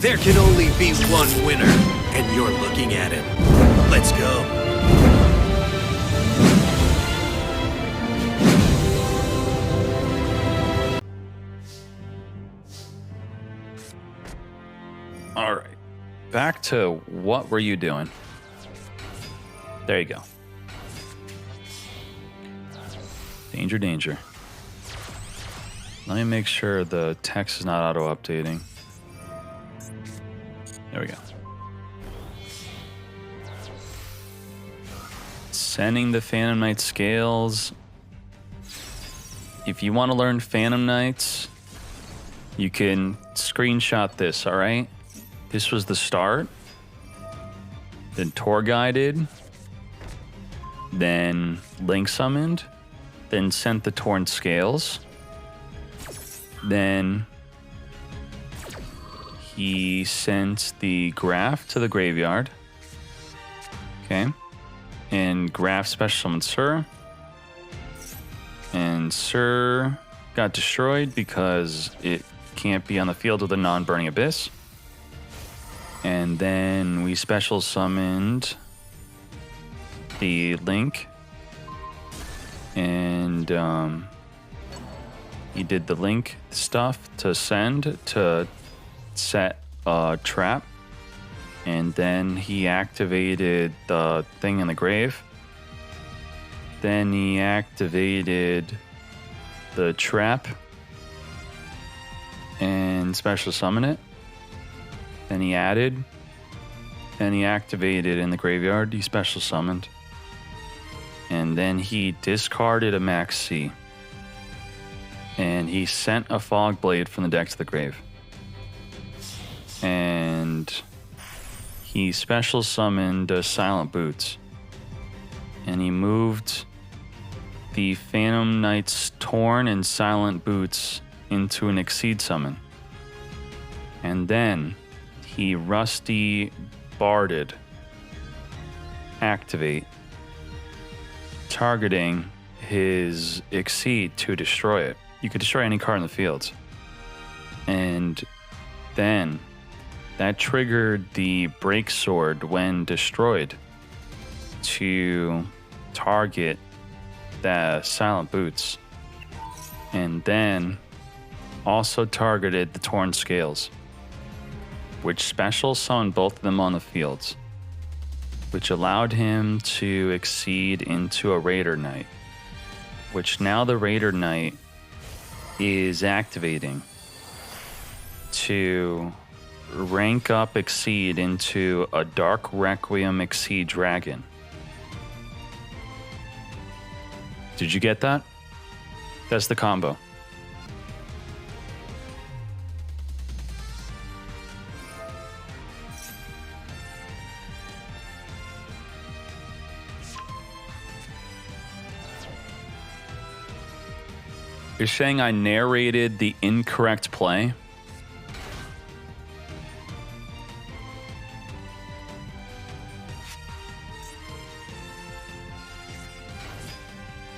There can only be one winner, and you're looking at him. Let's go. All right. Back to what were you doing? There you go. Danger, danger. Let me make sure the text is not auto-updating. There we go. Sending the Phantom Knight scales. If you want to learn Phantom Knights, you can screenshot this, all right? This was the start. Then tour guided. Then link summoned. Then sent the torn scales. Then he sent the graph to the graveyard. Okay. And graph special summoned Sir. And Sir got destroyed because it can't be on the field with a non-burning abyss. And then we special summoned the link. And he did the link stuff to send to set a trap. And then he activated the thing in the grave. Then he activated the trap and special summon it. Then he added. Then he activated in the graveyard. He special summoned. And then he discarded a Max C. And he sent a Fog Blade from the deck to the grave. And he special summoned a Silent Boots. And he moved the Phantom Knight's Torn and Silent Boots into an Exceed summon. And then he Rusty Barded activate, targeting his Exceed to destroy it. You could destroy any card in the field. And then that triggered the Break Sword when destroyed to target the Silent Boots. And then also targeted the Torn Scales, which special summoned both of them on the fields, which allowed him to exceed into a Raider Knight, which now the Raider Knight is activating to rank up Exceed into a Dark Requiem Exceed Dragon. Did you get that? That's the combo. You're saying I narrated the incorrect play?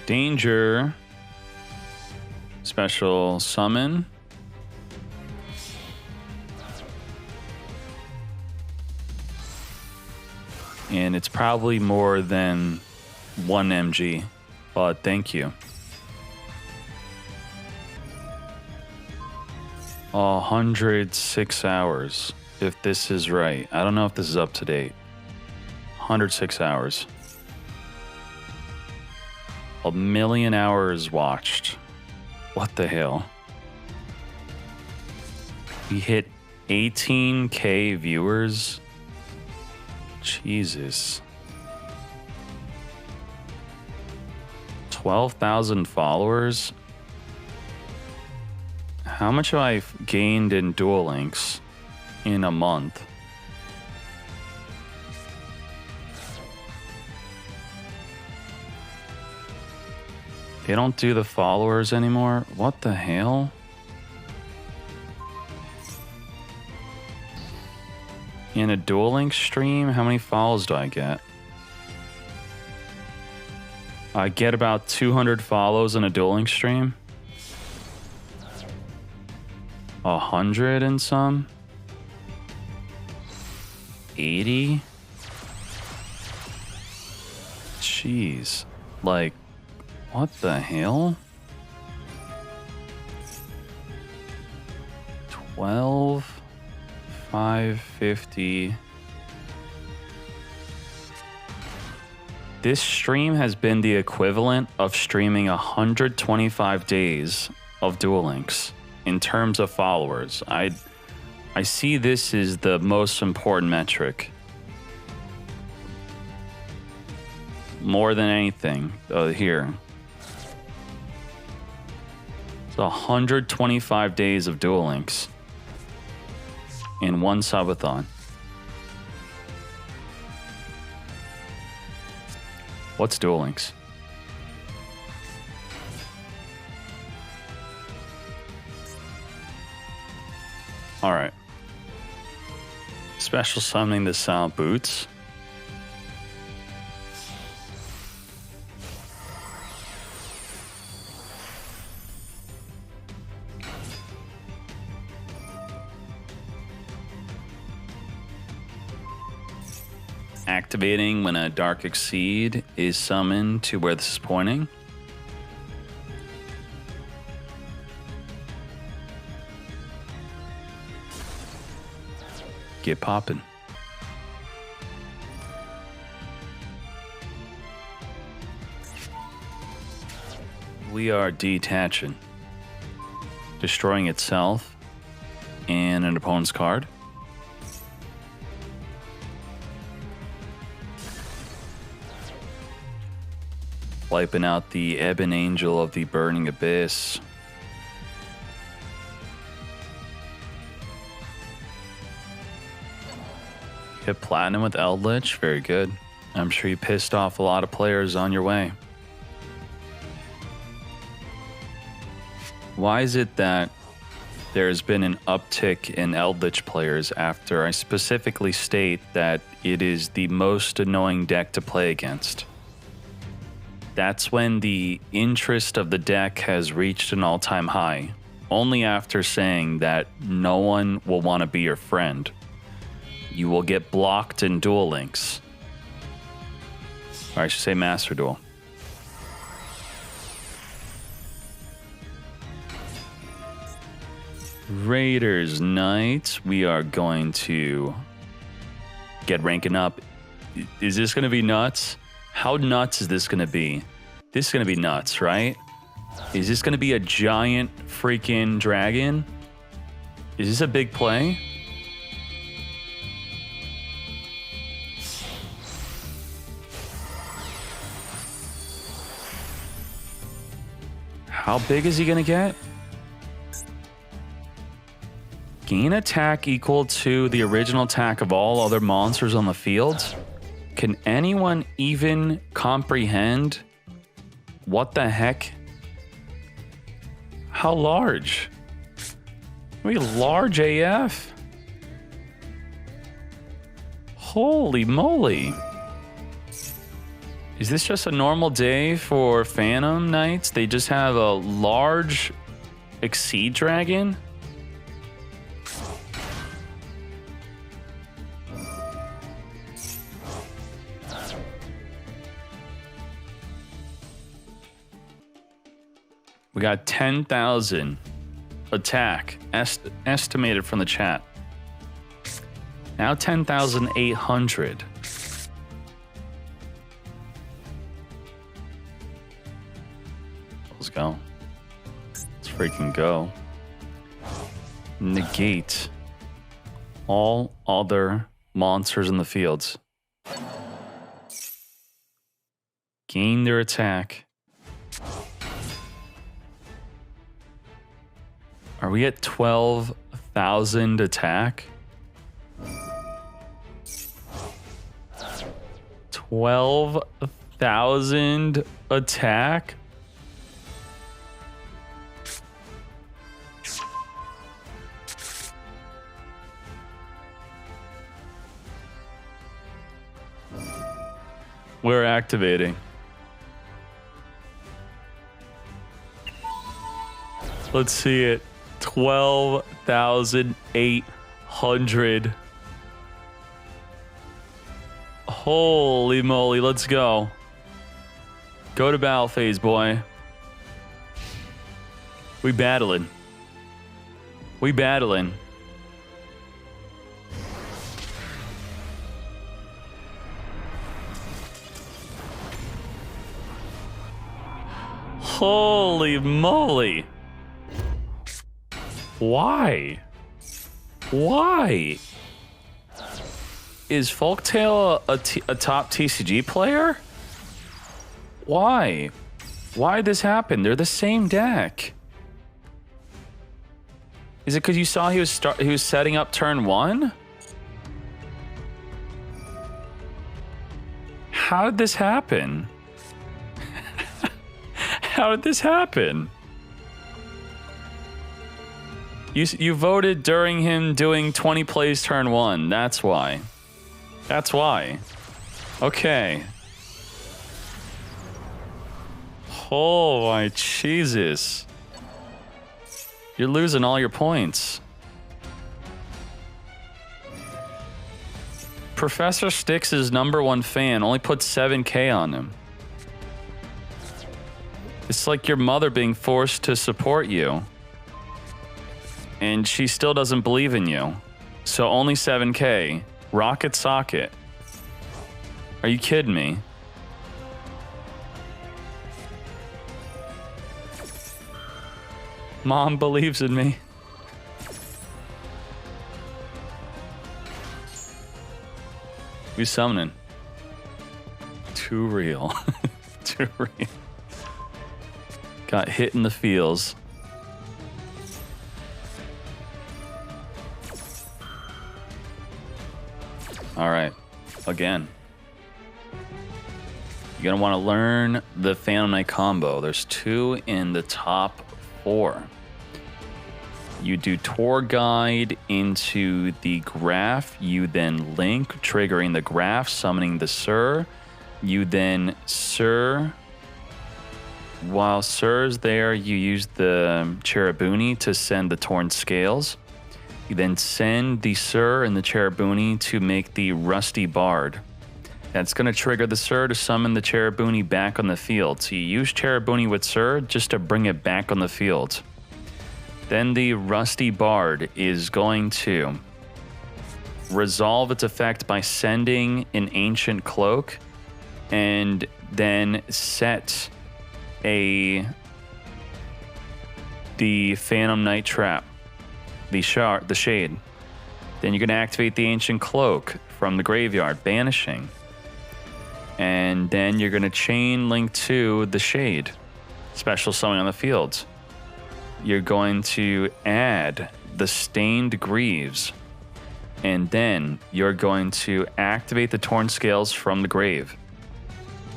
Danger. Special summon. And it's probably more than 1 MG, but thank you. 106 hours, if this is right. I don't know if this is up to date. 106 hours. 1 million hours watched. What the hell? We hit 18K viewers. Jesus. 12,000 followers. How much have I gained in Duel Links in a month? They don't do the followers anymore? What the hell? In a Duel Links stream, how many follows do I get? I get about 200 follows in a Duel Links stream. 100 and some. 80? Jeez. Like, what the hell? 12, 550. This stream has been the equivalent of streaming 125 days of Duel Links in terms of followers. I see this as the most important metric. More than anything here. It's 125 days of Duel Links in one subathon. What's Duel Links? All right. Special summoning the Silent Boots. Activating when a Dark Exceed is summoned to where this is pointing. Get poppin'. We are detaching, destroying itself and an opponent's card. Wiping out the Ebon Angel of the Burning Abyss. Hit Platinum with Eldritch, very good. I'm sure you pissed off a lot of players on your way. Why is it that there's been an uptick in Eldritch players after I specifically state that it is the most annoying deck to play against? That's when the interest of the deck has reached an all-time high, only after saying that no one will want to be your friend. You will get blocked in Duel Links. Or I should say Master Duel. Raiders Knights, we are going to get ranking up. Is this going to be nuts? How nuts is this going to be? This is going to be nuts, right? Is this going to be a giant freaking dragon? Is this a big play? How big is he going to get? Gain attack equal to the original attack of all other monsters on the field? Can anyone even comprehend what the heck? How large? I mean, large AF? Holy moly. Is this just a normal day for Phantom Knights? They just have a large Exceed Dragon? We got 10,000 attack estimated from the chat. Now 10,800. Let's go. Let's freaking go. Negate all other monsters in the fields. Gain their attack. Are we at 12,000 attack? 12,000 attack? We're activating. Let's see it. 12,800. Holy moly, let's go. Go to battle phase, boy. We battling. We battling. Holy moly. Why? Why? Is Folktale a top TCG player? Why? Why did this happen? They're the same deck. Is it because you saw he was setting up turn 1? How did this happen? How did this happen? You voted during him doing 20 plays turn 1. That's why. That's why. Okay. Oh my Jesus. You're losing all your points. Professor Styx' #1 fan only put 7K on him. It's like your mother being forced to support you. And she still doesn't believe in you. So only 7K. Rocket socket. Are you kidding me? Mom believes in me. Who's summoning? Too real. Too real. Got hit in the feels. All right, again. You're gonna want to learn the Phantom Knight combo. There's 2 in the top 4. You do tour guide into the graph. You then link, triggering the graph, summoning the Sir. You then Sir. While Sir's there, you use the Cherubuni to send the Torn Scales. You then send the Sir and the Cherubuni to make the Rusty Bard. That's going to trigger the Sir to summon the Cherubuni back on the field. So you use Cherubuni with Sir just to bring it back on the field. Then the Rusty Bard is going to resolve its effect by sending an Ancient Cloak and then set the Phantom Knight Trap, the Shade. Then you're going to activate the Ancient Cloak from the graveyard, banishing. And then you're going to chain link to the Shade, special summon on the field. You're going to add the Stained Greaves, and then you're going to activate the Torn Scales from the grave.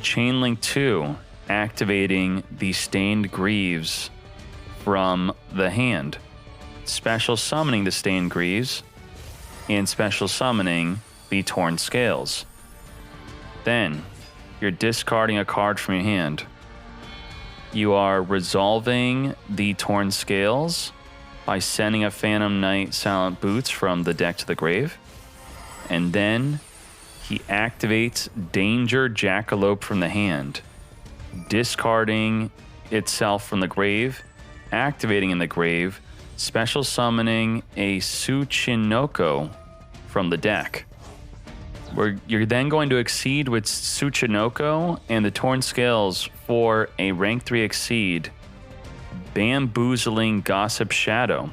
Chain link 2, activating the Stained Greaves from the hand. Special summoning the Stained Greaves, and special summoning the Torn Scales. Then, you're discarding a card from your hand. You are resolving the Torn Scales by sending a Phantom Knight Silent Boots from the deck to the grave. And then, he activates Danger Jackalope from the hand, discarding itself from the grave, activating in the grave, special summoning a Tsuchinoko from the deck. You're then going to exceed with Tsuchinoko and the Torn Scales for a rank 3 exceed, Bamboozling Gossip Shadow.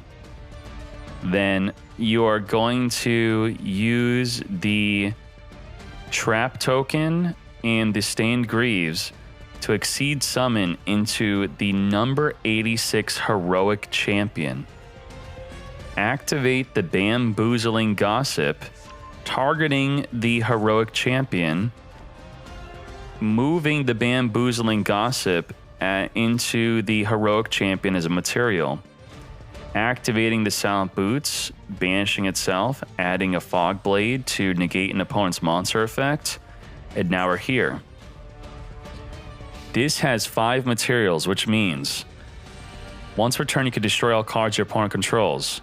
Then you are going to use the Trap token and the Stained Greaves to exceed summon into the number 86 Heroic Champion. Activate the Bamboozling Gossip, targeting the Heroic Champion, moving the Bamboozling Gossip into the Heroic Champion as a material. Activating the Silent Boots, banishing itself, adding a Fog Blade to negate an opponent's monster effect, and now we're here. This has 5 materials, which means once per turn you can destroy all cards your opponent controls.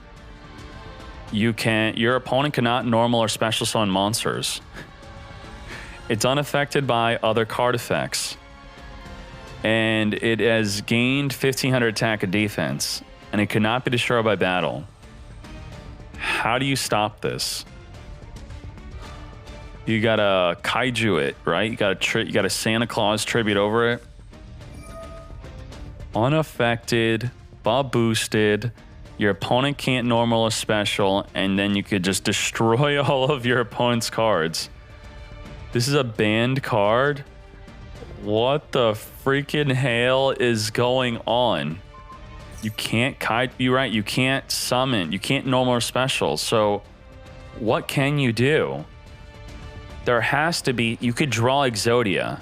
Your opponent cannot normal or special summon monsters. It's unaffected by other card effects. And it has gained 1500 attack and defense. And it cannot be destroyed by battle. How do you stop this? You gotta kaiju it, right? You gotta Santa Claus tribute over it. Unaffected, but boosted. Your opponent can't normal or special, and then you could just destroy all of your opponent's cards. This is a banned card? What the freaking hell is going on? You can't you're right, you can't summon, you can't normal or special, so what can you do? There has to be, you could draw Exodia.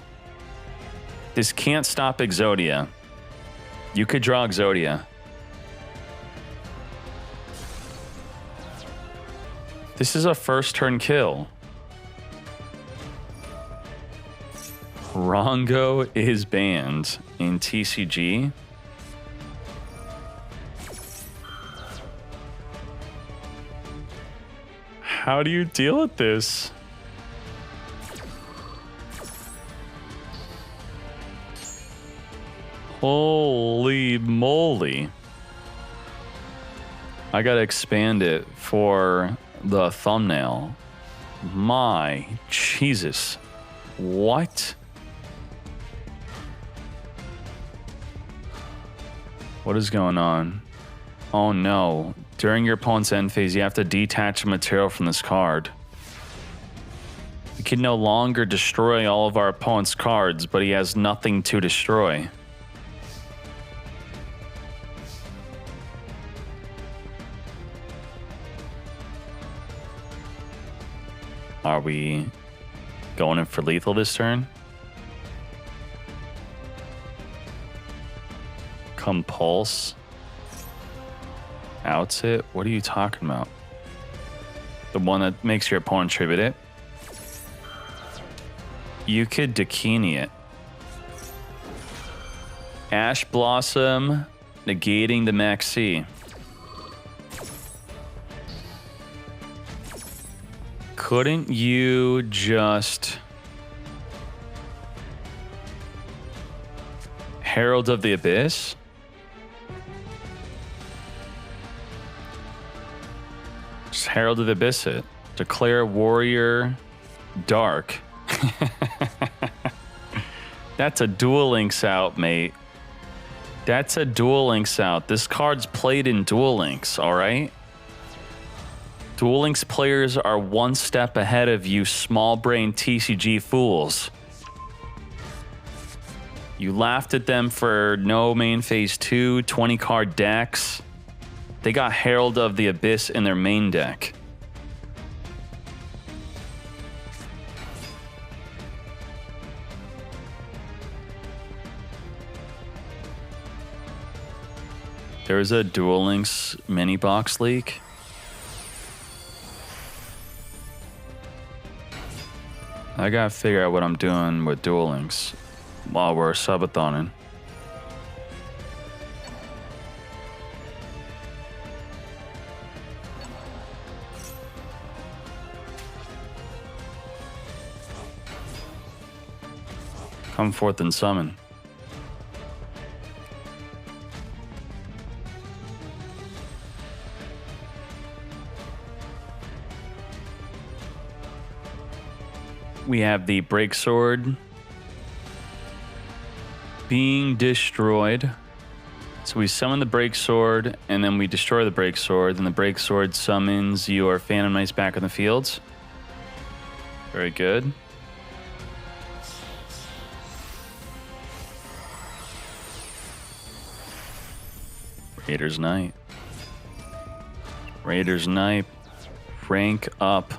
This can't stop Exodia. You could draw Exodia. This is a first turn kill. Rongo is banned in TCG. How do you deal with this? Holy moly. I gotta expand it for the thumbnail. My Jesus. What? What is going on? Oh no. During your opponent's end phase, you have to detach material from this card. We can no longer destroy all of our opponent's cards, but he has nothing to destroy. Are we going in for lethal this turn? Compulse. Outs it? What are you talking about? The one that makes your opponent tribute it? You could Dkayed it. Ash Blossom, negating the Maxi. Couldn't you just Herald of the Abyss? Just Herald of the Abyss it. Declare Warrior Dark. That's a Duel Links out, mate. That's a Duel Links out. This card's played in Duel Links, alright? Duel Links players are one step ahead of you small brain TCG fools. You laughed at them for no main phase 2, 20 card decks. They got Herald of the Abyss in their main deck. There was a Duel Links mini box leak. I gotta figure out what I'm doing with Duel Links while we're subatoning. Come forth and summon. We have the Break Sword being destroyed. So we summon the Break Sword, and then we destroy the Break Sword. Then the Break Sword summons your Phantom Knights back in the fields. Very good. Raiders Knight. Raiders Knight. Rank up.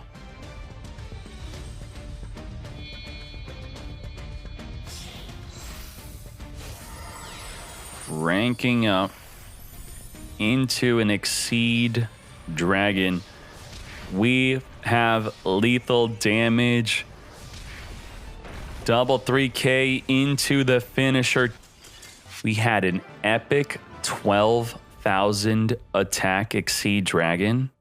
Ranking up into an Exceed Dragon. We have lethal damage. Double 3K into the finisher. We had an epic 12,000 attack Exceed Dragon.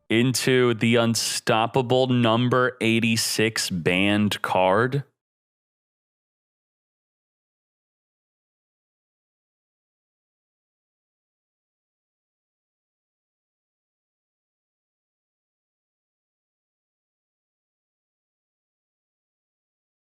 into the unstoppable number 86 banned card.